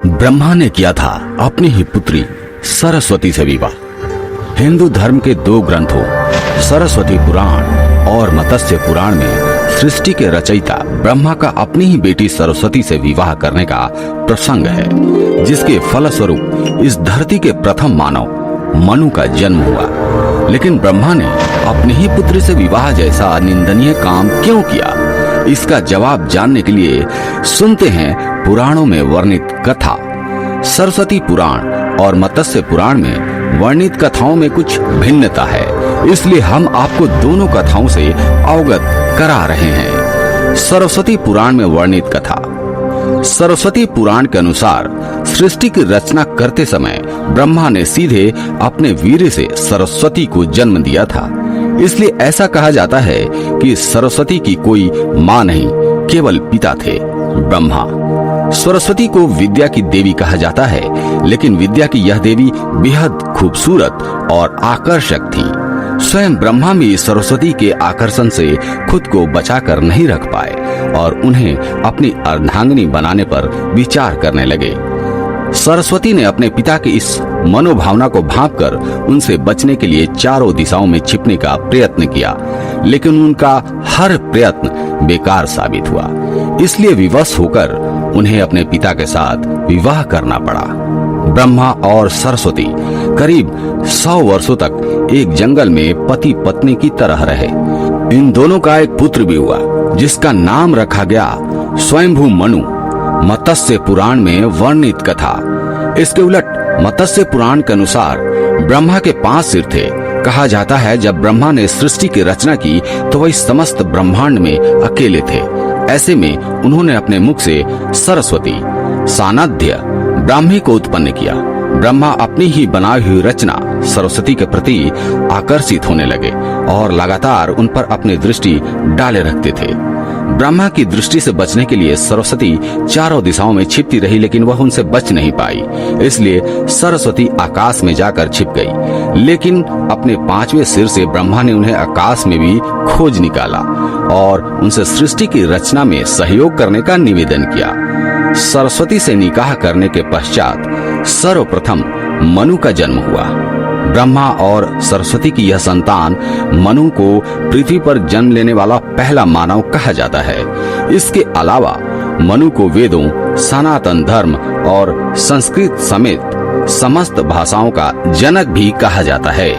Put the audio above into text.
ब्रह्मा ने किया था अपनी ही पुत्री सरस्वती से विवाह। हिंदू धर्म के दो ग्रंथों सरस्वती पुराण और मत्स्य पुराण में सृष्टि के रचयिता ब्रह्मा का अपनी ही बेटी सरस्वती से विवाह करने का प्रसंग है, जिसके फलस्वरूप इस धरती के प्रथम मानव मनु का जन्म हुआ। लेकिन ब्रह्मा ने अपनी ही पुत्री से विवाह जैसा निंदनीय काम क्यों किया? इसका जवाब जानने के लिए सुनते हैं पुराणों में वर्णित कथा। सरस्वती पुराण और मत्स्य पुराण में वर्णित कथाओं में कुछ भिन्नता है, इसलिए हम आपको दोनों कथाओं से अवगत करा रहे हैं। सरस्वती पुराण में वर्णित कथा। सरस्वती पुराण के अनुसार सृष्टि की रचना करते समय ब्रह्मा ने सीधे अपने वीर्य से सरस्वती को जन्म दिया था। इसलिए ऐसा कहा जाता है कि सरस्वती की कोई माँ नहीं, केवल पिता थे ब्रह्मा। सरस्वती को विद्या की देवी कहा जाता है, लेकिन विद्या की यह देवी बेहद खूबसूरत और आकर्षक थी। स्वयं ब्रह्मा भी सरस्वती के आकर्षण से खुद को बचाकर नहीं रख पाए और उन्हें अपनी अर्धांगिनी बनाने पर विचार करने लगे। सरस्वती ने अपने पिता की इस मनोभावना को भांपकर उनसे बचने के लिए चारों दिशाओं में छिपने का प्रयत्न किया, लेकिन उनका हर प्रयत्न बेकार साबित हुआ। इसलिए विवश होकर उन्हें अपने पिता के साथ विवाह करना पड़ा। ब्रह्मा और सरस्वती करीब 100 वर्षों तक एक जंगल में पति पत्नी की तरह रहे। इन दोनों का एक पुत्र भी हुआ, जिसका नाम रखा गया स्वयंभू मनु। मत्स्य पुराण में वर्णित कथा। इसके उलट मत्स्य पुराण के अनुसार ब्रह्मा के 5 सिर थे। कहा जाता है जब ब्रह्मा ने सृष्टि की रचना की तो वह समस्त ब्रह्मांड में अकेले थे। ऐसे में उन्होंने अपने मुख से सरस्वती सानाध्य ब्राह्मी को उत्पन्न किया। ब्रह्मा अपनी ही बनाई हुई रचना सरस्वती के प्रति आकर्षित होने लगे और लगातार उन पर अपनी दृष्टि डाले रखते थे। ब्रह्मा की दृष्टि से बचने के लिए सरस्वती चारों दिशाओं में छिपती रही, लेकिन वह उनसे बच नहीं पाई। इसलिए सरस्वती आकाश में जाकर छिप गई, लेकिन अपने 5वें सिर से ब्रह्मा ने उन्हें आकाश में भी खोज निकाला और उनसे सृष्टि की रचना में सहयोग करने का निवेदन किया। सरस्वती से निकाह करने के पश्चात सर्वप्रथम मनु का जन्म हुआ। ब्रह्मा और सरस्वती की यह संतान मनु को पृथ्वी पर जन्म लेने वाला पहला मानव कहा जाता है। इसके अलावा मनु को वेदों, सनातन धर्म और संस्कृत समेत समस्त भाषाओं का जनक भी कहा जाता है।